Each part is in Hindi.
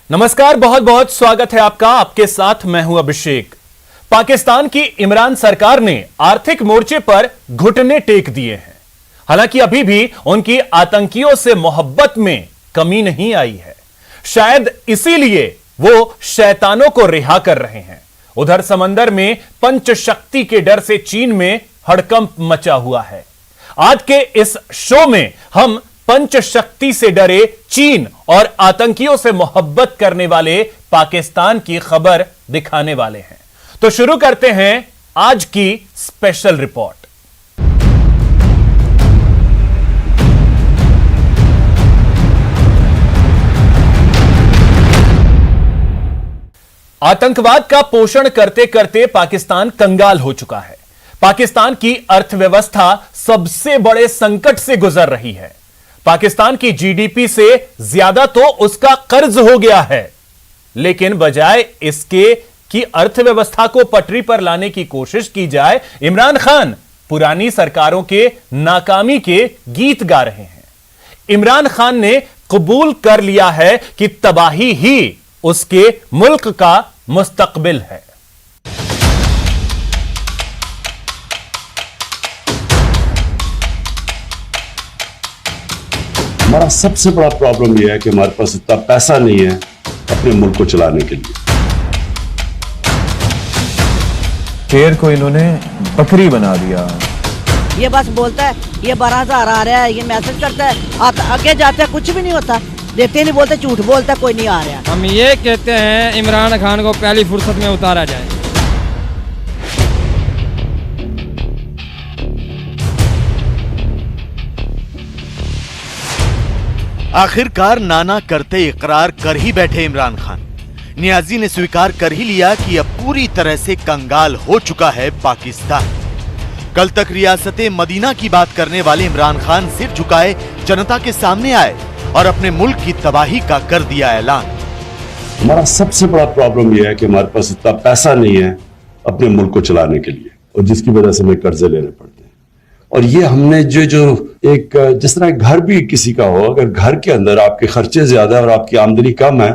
नमस्कार, बहुत बहुत स्वागत है आपका। आपके साथ मैं हूं अभिषेक। पाकिस्तान की इमरान सरकार ने आर्थिक मोर्चे पर घुटने टेक दिए हैं। हालांकि अभी भी उनकी आतंकियों से मोहब्बत में कमी नहीं आई है। शायद इसीलिए वो शैतानों को रिहा कर रहे हैं। उधर समंदर में पंचशक्ति के डर से चीन में हड़कंप मचा हुआ है। आज के इस शो में हम पंचशक्ति से डरे चीन और आतंकियों से मोहब्बत करने वाले पाकिस्तान की खबर दिखाने वाले हैं। तो शुरू करते हैं आज की स्पेशल रिपोर्ट। आतंकवाद का पोषण करते करते पाकिस्तान कंगाल हो चुका है। पाकिस्तान की अर्थव्यवस्था सबसे बड़े संकट से गुजर रही है। पाकिस्तान की जीडीपी से ज्यादा तो उसका कर्ज हो गया है। लेकिन बजाय इसके कि अर्थव्यवस्था को पटरी पर लाने की कोशिश की जाए, इमरान खान पुरानी सरकारों के नाकामी के गीत गा रहे हैं। इमरान खान ने कबूल कर लिया है कि तबाही ही उसके मुल्क का मुस्तकबिल है। हमारा सबसे बड़ा प्रॉब्लम यह है कि हमारे पास इतना पैसा नहीं है अपने मुल्क को चलाने के लिए। शेर को इन्होंने बकरी बना दिया। ये बस बोलता है ये 12,000 आ रहा है, ये मैसेज करता है, आगे जाता है कुछ भी नहीं होता, देते नहीं, बोलते झूठ बोलता है, कोई नहीं आ रहा। हम ये कहते हैं इमरान खान को पहली फुर्सत में उतारा जाए। आखिरकार नाना करते इकरार कर ही बैठे इमरान खान। नियाजी ने स्वीकार कर ही लिया कि अब पूरी तरह से कंगाल हो चुका है पाकिस्तान। कल तक रियासत मदीना की बात करने वाले इमरान खान सिर झुकाए जनता के सामने आए और अपने मुल्क की तबाही का कर दिया ऐलान। हमारा सबसे बड़ा प्रॉब्लम यह है कि हमारे पास इतना पैसा नहीं है अपने मुल्क को चलाने के लिए, और जिसकी वजह से हमें कर्जे लेने पड़ते हैं। और ये हमने जो एक जिस तरह घर भी किसी का हो, अगर घर के अंदर आपके खर्चे ज्यादा है और आपकी आमदनी कम है,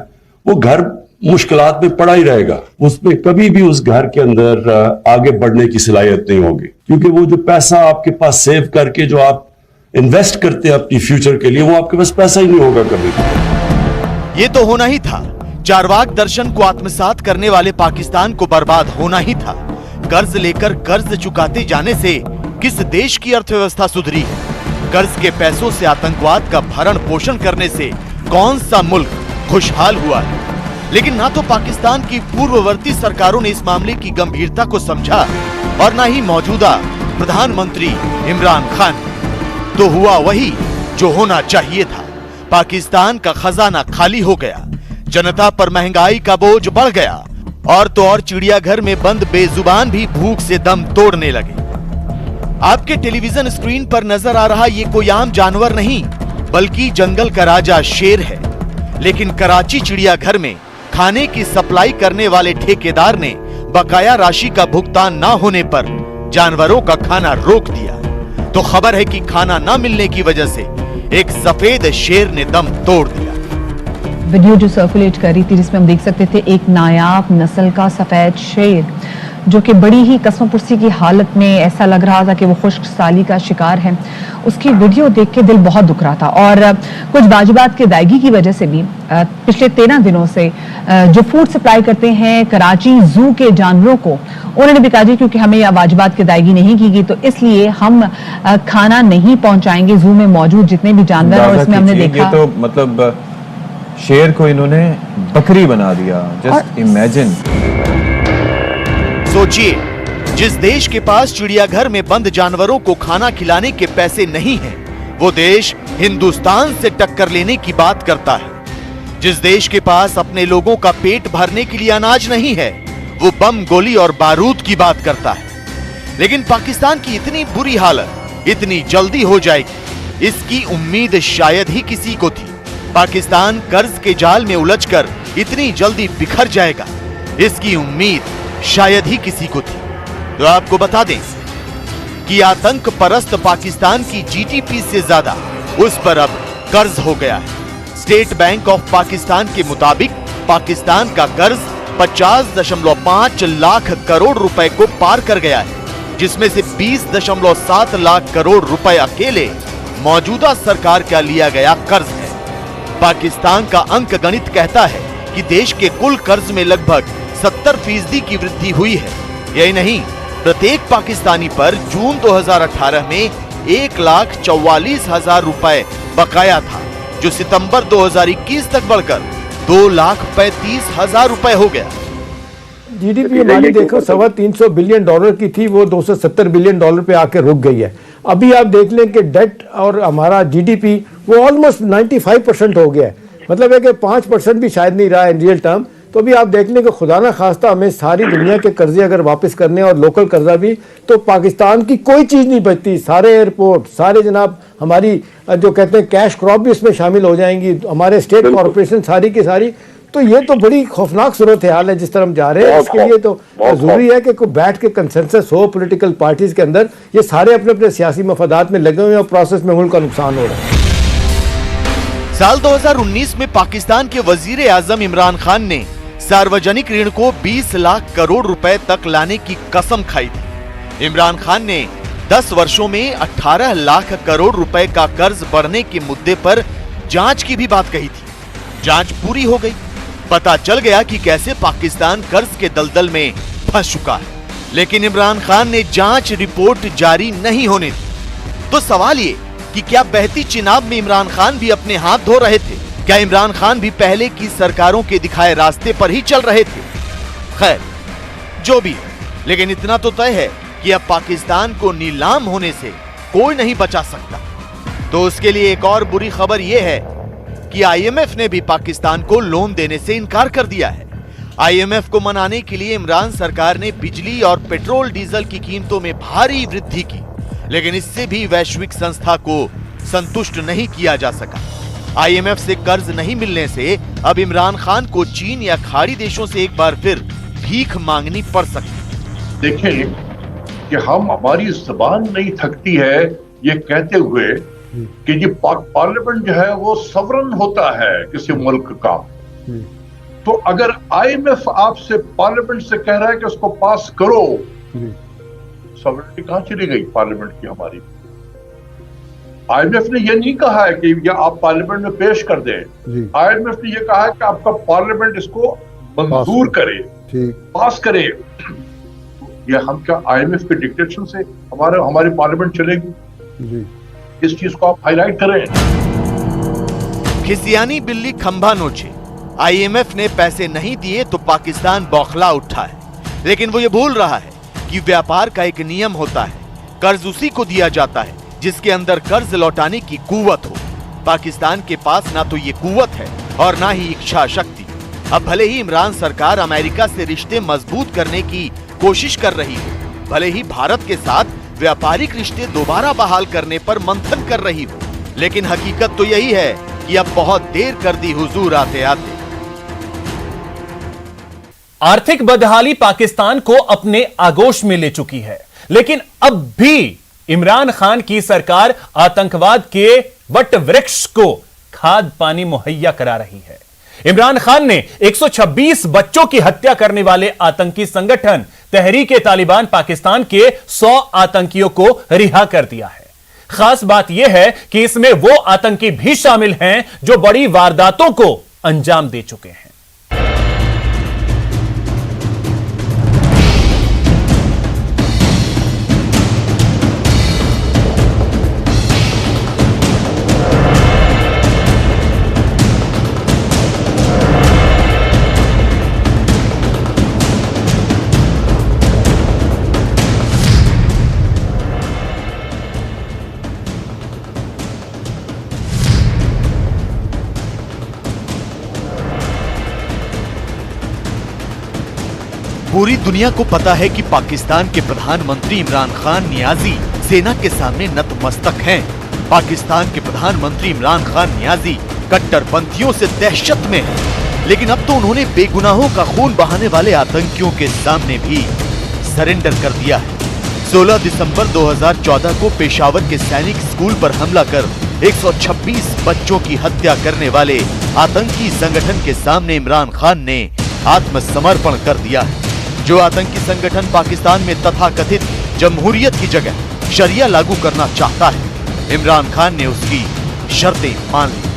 वो घर मुश्किलात में पड़ा ही रहेगा। उसमें कभी भी उस घर के अंदर आगे बढ़ने की सलाहियत नहीं होगी, क्योंकि वो जो पैसा आपके पास सेव करके जो आप इन्वेस्ट करते हैं अपनी फ्यूचर के लिए, वो आपके पास पैसा ही नहीं होगा कभी। ये तो होना ही था। चारवाक दर्शन को आत्मसात करने वाले पाकिस्तान को बर्बाद होना ही था। कर्ज लेकर कर्ज चुकाते जाने से किस देश की अर्थव्यवस्था सुधरी है? कर्ज के पैसों से आतंकवाद का भरण पोषण करने से कौन सा मुल्क खुशहाल हुआ है? लेकिन ना तो पाकिस्तान की पूर्ववर्ती सरकारों ने इस मामले की गंभीरता को समझा और ना ही मौजूदा प्रधानमंत्री इमरान खान। तो हुआ वही जो होना चाहिए था। पाकिस्तान का खजाना खाली हो गया, जनता पर महंगाई का बोझ बढ़ गया, और तो और चिड़ियाघर में बंद बेजुबान भी भूख से दम तोड़ने लगे। आपके टेलीविजन स्क्रीन पर नजर आ रहा ये कोई आम जानवर नहीं, बल्कि जंगल का राजा शेर है। लेकिन कराची चिड़ियाघर में खाने की सप्लाई करने वाले ठेकेदार ने बकाया राशि का भुगतान न होने पर जानवरों का खाना रोक दिया। तो खबर है कि खाना न मिलने की वजह से एक सफेद शेर ने दम तोड़ दिया। वीडियो जो सर्कुलेट कर रही थी, जिसमें हम देख सकते थे एक नायाब नस्ल का सफेद शेर जो कि बड़ी ही कसमपुरसी की हालत में ऐसा लग रहा था कि वो खुश्क साली का शिकार है। उसकी वीडियो देख के दिल बहुत दुख रहा था। और कुछ वाजिबात की अदायगी की वजह से भी पिछले 13 दिनों से जो फूड सप्लाई करते हैं कराची जू के जानवरों को, उन्होंने भी कहा जी क्योंकि हमें यह वाजिबात की अदायगी नहीं की गई, तो इसलिए हम खाना नहीं पहुंचाएंगे। जू में मौजूद जितने भी जानवर, और इसमें हमने देखा तो मतलब शेर को इन्होंने बकरी बना दिया। Just imagine. सोचिए, जिस देश के पास चिड़ियाघर में बंद जानवरों को खाना खिलाने के पैसे नहीं हैं, वो देश हिंदुस्तान से टक्कर लेने की बात करता है। जिस देश के पास अपने लोगों का पेट भरने के लिए अनाज नहीं है, वो बम, गोली और बारूद की बात करता है। लेकिन पाकिस्तान की इतनी बुरी हालत इतनी जल्दी हो जाएगी, इसकी उम्मीद शायद ही किसी को थी। पाकिस्तान कर्ज के जाल में उलझकर इतनी जल्दी बिखर जाएगा, इसकी उम्मीद शायद ही किसी को थी। तो आपको बता दें कि आतंक परस्त पाकिस्तान की जीडीपी से ज्यादा उस पर अब कर्ज हो गया है। स्टेट बैंक ऑफ पाकिस्तान के मुताबिक पाकिस्तान का कर्ज 50.5 लाख करोड़ रुपए को पार कर गया है, जिसमें से 20.7 लाख करोड़ रुपए अकेले मौजूदा सरकार का लिया गया कर्ज है। पाकिस्तान का अंक गणित कहता है कि देश के कुल कर्ज में लगभग 70% की वृद्धि हुई है। यही नहीं, प्रत्येक पाकिस्तानी पर जून 2018 में 1,44,000 रुपए बकाया था, जो सितंबर 2021 तक बढ़कर 2,35,000 रुपए हो गया। जीडीपी हमारी देखो $325 बिलियन की थी, वो $270 बिलियन पे आके रुक गई है। अभी आप देख लें कि डेट और हमारा जीडीपी वो ऑलमोस्ट 95% हो गया है, मतलब है कि 5% भी शायद नहीं रहा है इन रियल टर्म। तो अभी आप देख लें कि खुदा ना खास्ता हमें सारी दुनिया के कर्जे अगर वापस करने और लोकल कर्जा भी, तो पाकिस्तान की कोई चीज़ नहीं बचती। सारे एयरपोर्ट, सारे जनाब हमारी जो कहते हैं कैश क्रॉप भी इसमें शामिल हो जाएंगी, हमारे स्टेट कॉरपोरेशन सारी की सारी। तो ये तो बड़ी खौफनाक सूरत हाल है जिस तरह हम जा रहे हैं। इसके लिए तो जरूरी है कि कोई बैठ के कंसेंसस हो पॉलिटिकल पार्टीज के अंदर। ये सारे अपने अपने सियासी मफादात में लगे हुए हैं और प्रोसेस में मुल्क का नुकसान हो रहा है। साल 2019 में पाकिस्तान के वजीर आजम इमरान खान ने सार्वजनिक ऋण को 20 लाख करोड़ रुपए तक लाने की कसम खाई थी। इमरान खान ने 10 वर्षों में 18 लाख करोड़ रुपए का कर्ज बढ़ने के मुद्दे पर जांच की भी बात कही थी। जांच पूरी हो गई, पता चल गया कि कैसे पाकिस्तान कर्ज के दलदल में फंस चुका है, लेकिन इमरान खान ने जांच रिपोर्ट जारी नहीं होने दी। तो सवाल ये कि क्या बहती चिनाब में इमरान खान भी अपने हाथ धो रहे थे? क्या इमरान खान भी पहले की सरकारों के दिखाए रास्ते पर ही चल रहे थे? खैर, जो भी है, लेकिन इतना तो तय है कि अब पाकिस्तान को नीलाम होने से कोई नहीं बचा सकता। तो उसके लिए एक और बुरी खबर यह है कि आईएमएफ ने भी पाकिस्तान को लोन देने से इनकार कर दिया है। आईएमएफ को मनाने के लिए इमरान सरकार ने बिजली और पेट्रोल डीजल की कीमतों में भारी वृद्धि की, लेकिन इससे भी वैश्विक संस्था को संतुष्ट नहीं किया जा सका। आईएमएफ से कर्ज नहीं मिलने से अब इमरान खान को चीन या खाड़ी देशों से एक बार फिर भीख मांगनी पड़ सकती। देखें कि हमारी जुबान नहीं थकती है ये कहते हुए कि ये पार्लियामेंट जो है वो सवरन होता है किसी मुल्क का। तो अगर आईएमएफ आपसे पार्लियामेंट से कह रहा है कि उसको पास करो, सवरनिटी कहां चली गई पार्लियामेंट की हमारी? आईएमएफ ने यह नहीं कहा है कि ये आप पार्लियामेंट में पेश कर दें। आईएमएफ ने यह कहा है कि आपका पार्लियामेंट इसको मंजूर करे, पास करे। ये हम क्या आईएमएफ के डिक्टेशन से हमारी पार्लियामेंट चलेगी? इस चीज को आप हाईलाइट करें। खिसियानी बिल्ली खंभा नोचे। आईएमएफ ने पैसे नहीं दिए तो पाकिस्तान बौखला उठा है, लेकिन वो ये भूल रहा है कि व्यापार का एक नियम होता है, कर्ज उसी को दिया जाता है जिसके अंदर कर्ज लौटाने की कुव्वत हो। पाकिस्तान के पास ना तो ये कुव्वत है और ना ही इच्छा शक्ति। अब भले ही इमरान सरकार अमेरिका से रिश्ते मजबूत करने की कोशिश कर रही हो, भले ही भारत के साथ व्यापारिक रिश्ते दोबारा बहाल करने पर मंथन कर रही हो, लेकिन हकीकत तो यही है कि अब बहुत देर कर दी हुजूर आते आते। आर्थिक बदहाली पाकिस्तान को अपने आगोश में ले चुकी है, लेकिन अब भी इमरान खान की सरकार आतंकवाद के वट वृक्ष को खाद पानी मुहैया करा रही है। इमरान खान ने 126 बच्चों की हत्या करने वाले आतंकी संगठन तहरीक-ए-तालिबान पाकिस्तान के 100 आतंकियों को रिहा कर दिया है। खास बात यह है कि इसमें वो आतंकी भी शामिल हैं जो बड़ी वारदातों को अंजाम दे चुके हैं। पूरी दुनिया को पता है कि पाकिस्तान के प्रधानमंत्री इमरान खान नियाजी सेना के सामने नतमस्तक हैं। पाकिस्तान के प्रधानमंत्री इमरान खान नियाजी कट्टरपंथियों से दहशत में हैं, लेकिन अब तो उन्होंने बेगुनाहों का खून बहाने वाले आतंकियों के सामने भी सरेंडर कर दिया है। 16 दिसंबर 2014 को पेशावर के सैनिक स्कूल पर हमला कर 126 बच्चों की हत्या करने वाले आतंकी संगठन के सामने इमरान खान ने आत्मसमर्पण कर दिया है। जो आतंकी संगठन पाकिस्तान में तथाकथित जमहूरियत की जगह शरिया लागू करना चाहता है, इमरान खान ने उसकी शर्तें मान ली।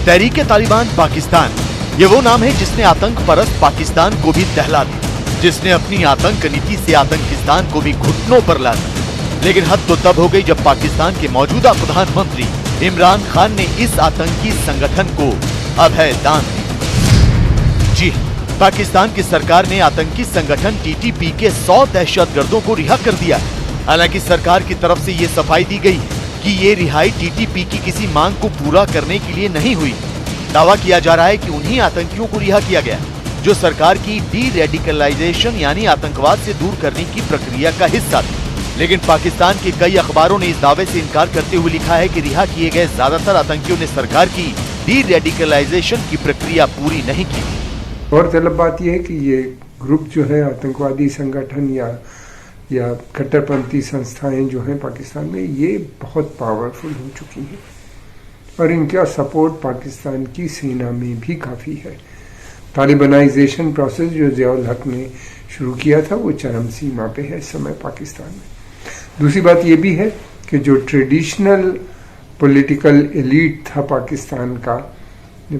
तहरीक तालिबान पाकिस्तान, ये वो नाम है जिसने आतंक परस्त पाकिस्तान को भी दहला दिया, जिसने अपनी आतंक नीति से आतंकिस्तान को भी घुटनों पर ला दिया। लेकिन हद तो तब हो गई जब पाकिस्तान के मौजूदा प्रधानमंत्री इमरान खान ने इस आतंकी संगठन को अभय दान दिया। जी, पाकिस्तान की सरकार ने आतंकी संगठन टीटीपी के 100 दहशतगर्दों को रिहा कर दिया है। हालांकि सरकार की तरफ से ये सफाई दी गई है कि ये रिहाई टीटीपी की किसी मांग को पूरा करने के लिए नहीं हुई। दावा किया जा रहा है कि उन्हीं आतंकियों को रिहा किया गया जो सरकार की डी रेडिकलाइजेशन यानी आतंकवाद से दूर करने की प्रक्रिया का हिस्सा थे। लेकिन पाकिस्तान के कई अखबारों ने इस दावे से इनकार करते हुए लिखा है कि रिहा किए गए ज्यादातर आतंकियों ने सरकार की डी रेडिकलाइजेशन की प्रक्रिया पूरी नहीं की। और तलब बात यह है कि ये ग्रुप जो है आतंकवादी संगठन या कट्टरपंथी संस्थाएं जो हैं पाकिस्तान में, ये बहुत पावरफुल हो चुकी हैं और इनका सपोर्ट पाकिस्तान की सेना में भी काफ़ी है। तालिबानाइजेशन प्रोसेस जो ज़ियाउल हक ने शुरू किया था वो चरम सीमा पे है इस समय पाकिस्तान में। दूसरी बात ये भी है कि जो ट्रेडिशनल पॉलिटिकल एलीट था पाकिस्तान का,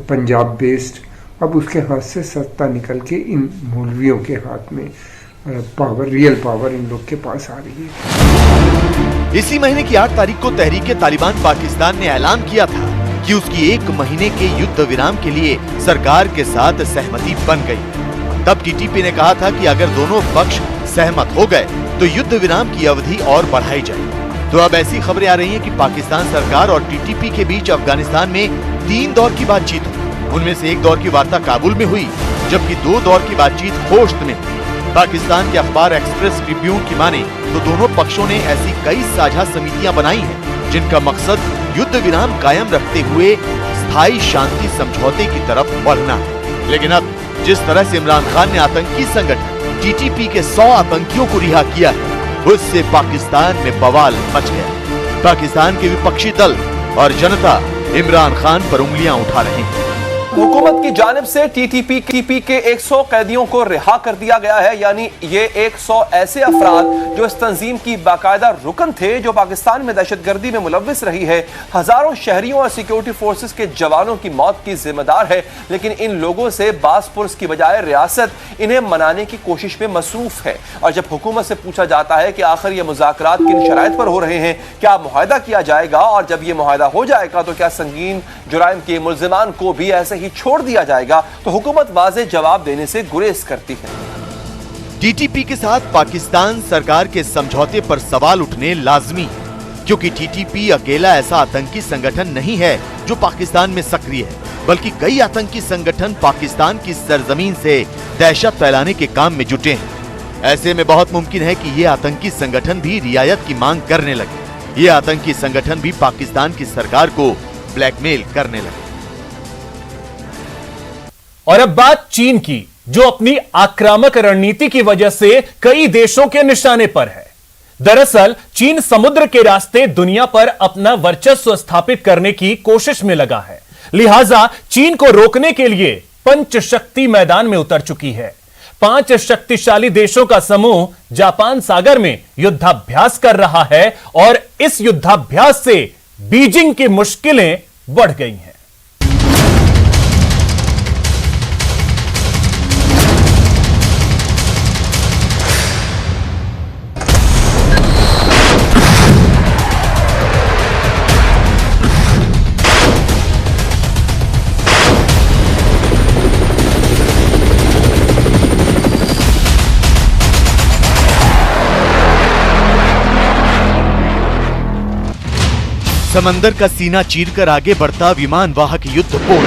पंजाब बेस्ड, अब उसके हाथ से सत्ता निकल के इन मौलवियों के हाथ में पावर, रियल पावर इन लोग के पास आ रही है। इसी महीने की 8 तारीख को तहरीक तालिबान पाकिस्तान ने ऐलान किया था कि उसकी 1 महीने के युद्ध विराम के लिए सरकार के साथ सहमति बन गई। तब टीटीपी ने कहा था कि अगर दोनों पक्ष सहमत हो गए तो युद्ध विराम की अवधि और बढ़ाई जाए। तो अब ऐसी खबरें आ रही हैं कि पाकिस्तान सरकार और टीटीपी के बीच अफगानिस्तान में 3 दौर की बातचीत हुई। उनमें से एक दौर की वार्ता काबुल में हुई, जबकि 2 दौर की बातचीत खोस्त में हुई। पाकिस्तान के अखबार एक्सप्रेस ट्रिब्यून की माने तो दोनों पक्षों ने ऐसी कई साझा समितियां बनाई हैं जिनका मकसद युद्ध विराम कायम रखते हुए स्थायी शांति समझौते की तरफ बढ़ना है। लेकिन अब जिस तरह से इमरान खान ने आतंकी संगठन टीटीपी के 100 आतंकियों को रिहा किया है, उससे पाकिस्तान में बवाल मच गया। पाकिस्तान के विपक्षी दल और जनता इमरान खान पर उंगलियां उठा रहे हैं। हुकूमत की जानिब से टीटीपी के 100 कैदियों को रिहा कर दिया गया है, यानी ये 100 ऐसे अफराद जो इस तंजीम की बाकायदा रुकन थे, जो पाकिस्तान में दहशतगर्दी में मुलव्विस रही है, हजारों शहरियों और सिक्योरिटी फोर्सेस के जवानों की मौत की जिम्मेदार है। लेकिन इन लोगों से बासपुरस की बजाय रियासत इन्हें मनाने की कोशिश में मसरूफ है। और जब हुकूमत से पूछा जाता है कि आखिर ये मुज़ाकरात किन शराइत पर हो रहे हैं, क्या मुआहदा किया जाएगा, और जब ये मुआहदा हो जाएगा तो क्या संगीन जुराइम के मुल्जिमान को भी ऐसे ही छोड़ दिया जाएगा, तो हुकूमत वाज़े जवाब देने से गुरेज करती है। टीटीपी के साथ पाकिस्तान सरकार के समझौते पर सवाल उठने लाजमी है, क्योंकि टीटीपी अकेला ऐसा आतंकी संगठन नहीं है जो पाकिस्तान में सक्रिय है, बल्कि कई आतंकी संगठन पाकिस्तान की सरजमीन से दहशत फैलाने के काम में जुटे हैं। ऐसे में बहुत मुमकिन है कि ये आतंकी संगठन भी रियायत की मांग करने लगे। ये आतंकी संगठन भी पाकिस्तान की सरकार को ब्लैकमेल करने लगे। और अब बात चीन की, जो अपनी आक्रामक रणनीति की वजह से कई देशों के निशाने पर है। दरअसल चीन समुद्र के रास्ते दुनिया पर अपना वर्चस्व स्थापित करने की कोशिश में लगा है। लिहाजा चीन को रोकने के लिए पंचशक्ति मैदान में उतर चुकी है। 5 शक्तिशाली देशों का समूह जापान सागर में युद्धाभ्यास कर रहा है और इस युद्धाभ्यास से बीजिंग की मुश्किलें बढ़ गई हैं। समंदर का सीना चीरकर आगे बढ़ता विमान वाहक युद्धपोत,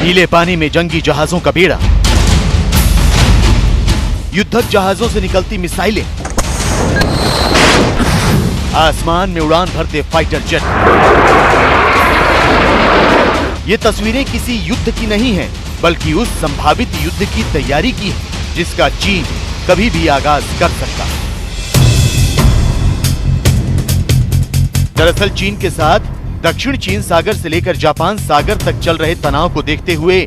नीले पानी में जंगी जहाजों का बेड़ा, युद्धक जहाजों से निकलती मिसाइलें, आसमान में उड़ान भरते फाइटर जेट। ये तस्वीरें किसी युद्ध की नहीं हैं, बल्कि उस संभावित युद्ध की तैयारी की है जिसका चीन कभी भी आगाज कर सकता है। दरअसल चीन के साथ दक्षिण चीन सागर से लेकर जापान सागर तक चल रहे तनाव को देखते हुए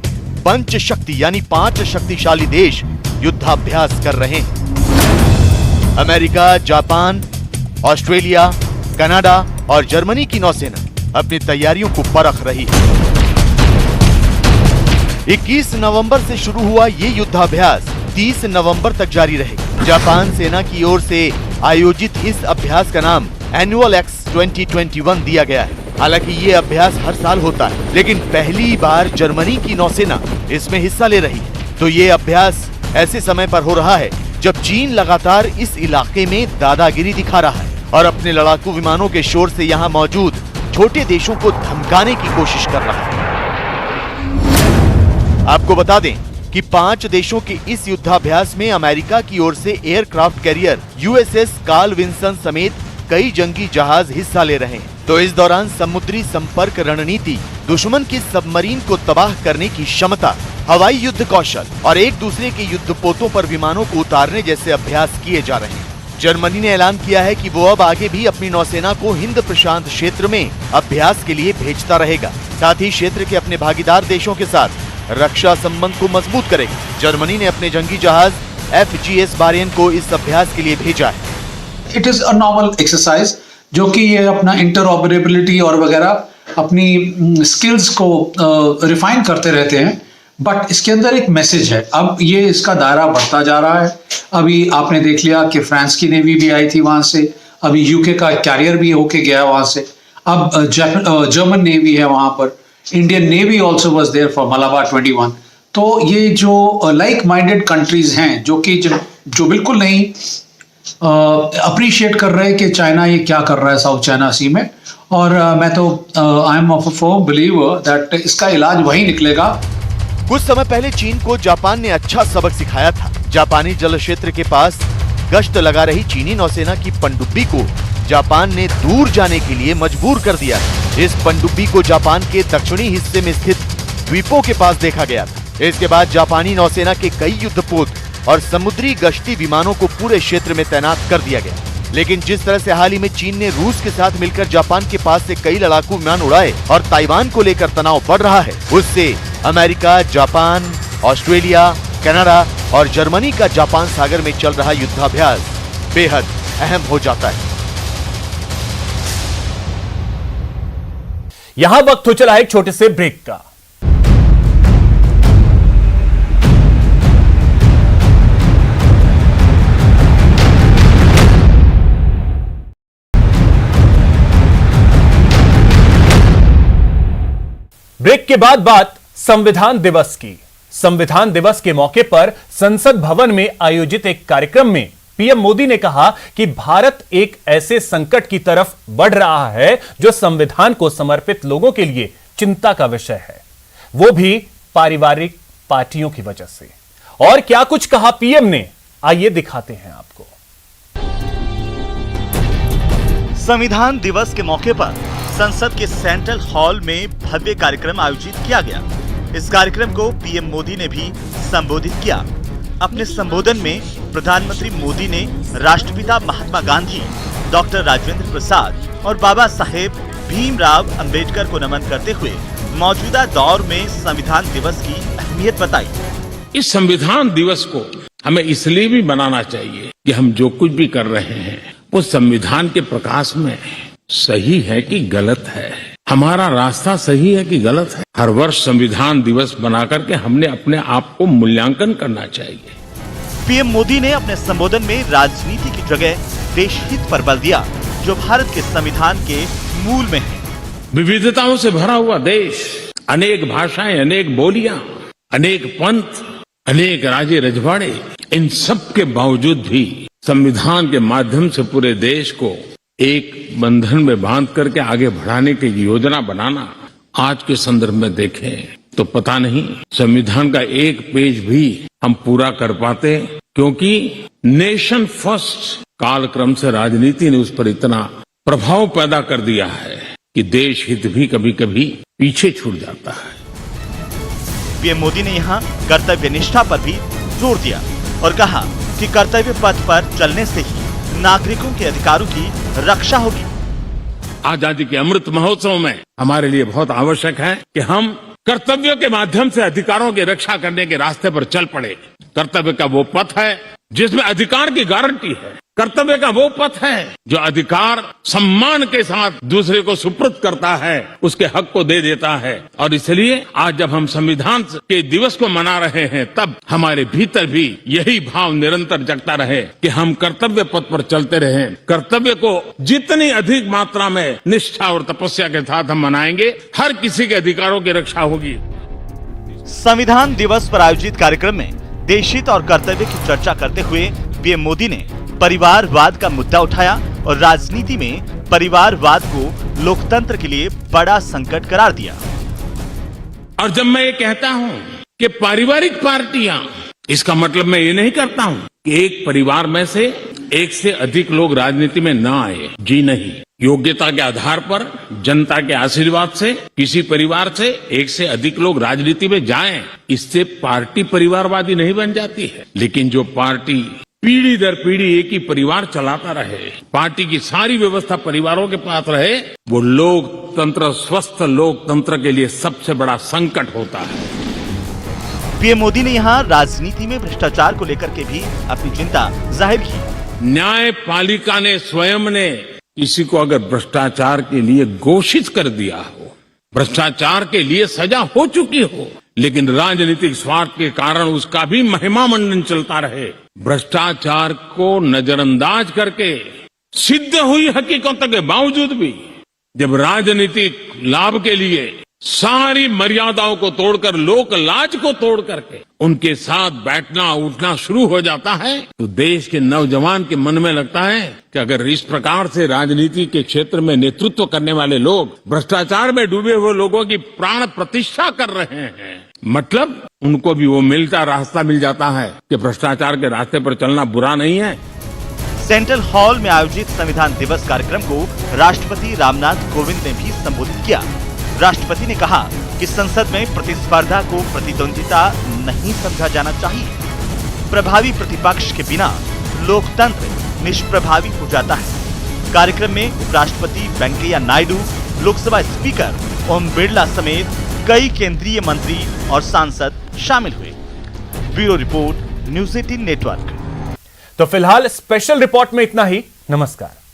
पंच शक्ति यानी 5 शक्तिशाली देश युद्धाभ्यास कर रहे हैं। अमेरिका, जापान, ऑस्ट्रेलिया, कनाडा और जर्मनी की नौसेना अपनी तैयारियों को परख रही है। 21 नवंबर से शुरू हुआ ये युद्धाभ्यास 30 नवंबर तक जारी रहेगा। जापान सेना की ओर से आयोजित इस अभ्यास का नाम एनुअल एक्स 2021 दिया गया है। हालांकि ये अभ्यास हर साल होता है, लेकिन पहली बार जर्मनी की नौसेना इसमें हिस्सा ले रही है। तो ये अभ्यास ऐसे समय पर हो रहा है जब चीन लगातार इस इलाके में दादागिरी दिखा रहा है और अपने लड़ाकू विमानों के शोर से यहाँ मौजूद छोटे देशों को धमकाने की कोशिश कर रहा है। आपको बता दें कि 5 देशों के इस युद्धाभ्यास में अमेरिका की ओर से aircraft carrier USS Carl Vinson समेत कई जंगी जहाज हिस्सा ले रहे हैं। तो इस दौरान समुद्री संपर्क रणनीति, दुश्मन की सबमरीन को तबाह करने की क्षमता, हवाई युद्ध कौशल और एक दूसरे के युद्धपोतों पर विमानों को उतारने जैसे अभ्यास किए जा रहे हैं। जर्मनी ने ऐलान किया है कि वो अब आगे भी अपनी नौसेना को हिंद प्रशांत क्षेत्र में अभ्यास के लिए भेजता रहेगा। साथ ही क्षेत्र के अपने भागीदार देशों के साथ रक्षा संबंध को मजबूत करेगा। जर्मनी ने अपने जंगी जहाज FGS बारियन को इस अभ्यास के लिए भेजा है। It is a normal exercise जो कि ये अपना इंटरऑपरेबिलिटी और वगैरह अपनी स्किल्स को रिफाइन करते रहते हैं, बट इसके अंदर एक मैसेज है। अब ये इसका दायरा बढ़ता जा रहा है। अभी आपने देख लिया कि फ्रांस की नेवी भी आई थी वहां से, अभी यूके का कैरियर भी होके गया वहां से, अब जर्मन नेवी है वहां पर, Indian navy also was there for Malabar 21। तो ये जो लाइक माइंडेड कंट्रीज हैं जो कि जो बिल्कुल नहीं अप्रिशिएट कर रहे हैं कि चाइना ये क्या कर रहा है साउथ चाइना सी में, और मैं तो I am of a firm believer that इसका इलाज वही निकलेगा। कुछ समय पहले चीन को जापान ने अच्छा सबक सिखाया था। जापानी जल क्षेत्र के पास गश्त लगा रही चीनी नौसेना की पनडुब्बी को जापान ने दूर जाने के लिए मजबूर कर दिया। इस पनडुब्बी को जापान के दक्षिणी हिस्से में स्थित द्वीपों के पास देखा गया था। इसके बाद जापानी नौसेना के कई युद्धपोत और समुद्री गश्ती विमानों को पूरे क्षेत्र में तैनात कर दिया गया। लेकिन जिस तरह से हाल ही में चीन ने रूस के साथ मिलकर जापान के पास से कई लड़ाकू विमान उड़ाए और ताइवान को लेकर तनाव बढ़ रहा है, उससे अमेरिका, जापान, ऑस्ट्रेलिया, कनाडा और जर्मनी का जापान सागर में चल रहा युद्धाभ्यास बेहद अहम हो जाता है। यहां वक्त हो चला एक छोटे से ब्रेक का। ब्रेक के बाद बात संविधान दिवस की। संविधान दिवस के मौके पर संसद भवन में आयोजित एक कार्यक्रम में पीएम मोदी ने कहा कि भारत एक ऐसे संकट की तरफ बढ़ रहा है जो संविधान को समर्पित लोगों के लिए चिंता का विषय है, वो भी पारिवारिक पार्टियों की वजह से। और क्या कुछ कहा पीएम ने, आइए दिखाते हैं आपको। संविधान दिवस के मौके पर संसद के सेंट्रल हॉल में भव्य कार्यक्रम आयोजित किया गया। इस कार्यक्रम को पीएम मोदी ने भी संबोधित किया। अपने संबोधन में प्रधानमंत्री मोदी ने राष्ट्रपिता महात्मा गांधी, डॉक्टर राजेंद्र प्रसाद और बाबा साहेब भीमराव अंबेडकर को नमन करते हुए मौजूदा दौर में संविधान दिवस की अहमियत बताई। इस संविधान दिवस को हमें इसलिए भी मनाना चाहिए कि हम जो कुछ भी कर रहे हैं वो संविधान के प्रकाश में सही है कि गलत है, हमारा रास्ता सही है कि गलत है। हर वर्ष संविधान दिवस बनाकर के हमने अपने आप को मूल्यांकन करना चाहिए। पीएम मोदी ने अपने संबोधन में राजनीति की जगह देश हित पर बल दिया, जो भारत के संविधान के मूल में है। विविधताओं से भरा हुआ देश, अनेक भाषाएं, अनेक बोलियां, अनेक पंथ, अनेक राज्य रजवाड़े, इन सब के बावजूद भी संविधान के माध्यम से पूरे देश को एक बंधन में बांध करके आगे बढ़ाने की योजना बनाना, आज के संदर्भ में देखें तो पता नहीं संविधान का एक पेज भी हम पूरा कर पाते, क्योंकि नेशन फर्स्ट कालक्रम से राजनीति ने उस पर इतना प्रभाव पैदा कर दिया है कि देश हित भी कभी कभी पीछे छूट जाता है। पीएम मोदी ने यहाँ कर्तव्य निष्ठा पर भी जोर दिया और कहा कि कर्तव्य पथ पर चलने से ही नागरिकों के अधिकारों की रक्षा होगी। आजादी के अमृत महोत्सव में हमारे लिए बहुत आवश्यक है कि हम कर्तव्यों के माध्यम से अधिकारों की रक्षा करने के रास्ते पर चल पड़े। कर्तव्य का वो पथ है जिसमें अधिकार की गारंटी है। कर्तव्य का वो पथ है जो अधिकार सम्मान के साथ दूसरे को सुपुर्द करता है, उसके हक को दे देता है। और इसलिए आज जब हम संविधान के दिवस को मना रहे हैं, तब हमारे भीतर भी यही भाव निरंतर जगता रहे कि हम कर्तव्य पथ पर चलते रहें। कर्तव्य को जितनी अधिक मात्रा में निष्ठा और तपस्या के साथ हम मनाएंगे, हर किसी के अधिकारों की रक्षा होगी। संविधान दिवस पर आयोजित कार्यक्रम में देशहित और कर्तव्य की चर्चा करते हुए पीएम मोदी ने परिवारवाद का मुद्दा उठाया और राजनीति में परिवारवाद को लोकतंत्र के लिए बड़ा संकट करार दिया। और जब मैं ये कहता हूं कि पारिवारिक पार्टियां, इसका मतलब मैं ये नहीं करता हूं कि एक परिवार में से एक से अधिक लोग राजनीति में ना आए। जी नहीं, योग्यता के आधार पर, जनता के आशीर्वाद से किसी परिवार से एक से अधिक लोग राजनीति में जाएं, इससे पार्टी परिवारवादी नहीं बन जाती है। लेकिन जो पार्टी पीढ़ी दर पीढ़ी एक ही परिवार चलाता रहे, पार्टी की सारी व्यवस्था परिवारों के पास रहे, वो लोकतंत्र, स्वस्थ लोकतंत्र के लिए सबसे बड़ा संकट होता है। पीएम मोदी ने यहाँ राजनीति में भ्रष्टाचार को लेकर के भी अपनी चिंता जाहिर की। न्यायपालिका ने स्वयं ने किसी को अगर भ्रष्टाचार के लिए घोषित कर दिया हो, भ्रष्टाचार के लिए सजा हो चुकी हो, लेकिन राजनीतिक स्वार्थ के कारण उसका भी महिमा मंडन चलता रहे, भ्रष्टाचार को नजरअंदाज करके सिद्ध हुई हकीकतों के बावजूद भी जब राजनीतिक लाभ के लिए सारी मर्यादाओं को तोड़कर, लोक लाज को तोड़ करके उनके साथ बैठना उठना शुरू हो जाता है, तो देश के नौजवान के मन में लगता है कि अगर इस प्रकार से राजनीति के क्षेत्र में नेतृत्व करने वाले लोग भ्रष्टाचार में डूबे हुए लोगों की प्राण प्रतिष्ठा कर रहे हैं, मतलब उनको भी वो मिलता रास्ता मिल जाता है कि भ्रष्टाचार के रास्ते पर चलना बुरा नहीं है। सेंट्रल हॉल में आयोजित संविधान दिवस कार्यक्रम को राष्ट्रपति रामनाथ कोविंद ने भी संबोधित किया। राष्ट्रपति ने कहा कि संसद में प्रतिस्पर्धा को प्रतिद्वंदिता नहीं समझा जाना चाहिए। प्रभावी प्रतिपक्ष के बिना लोकतंत्र निष्प्रभावी हो जाता है। कार्यक्रम में उपराष्ट्रपति वेंकैया नायडू, लोकसभा स्पीकर ओम बिरला समेत कई केंद्रीय मंत्री और सांसद शामिल हुए। Bureau report, news 18 network. तो फिलहाल स्पेशल रिपोर्ट में इतना ही। नमस्कार।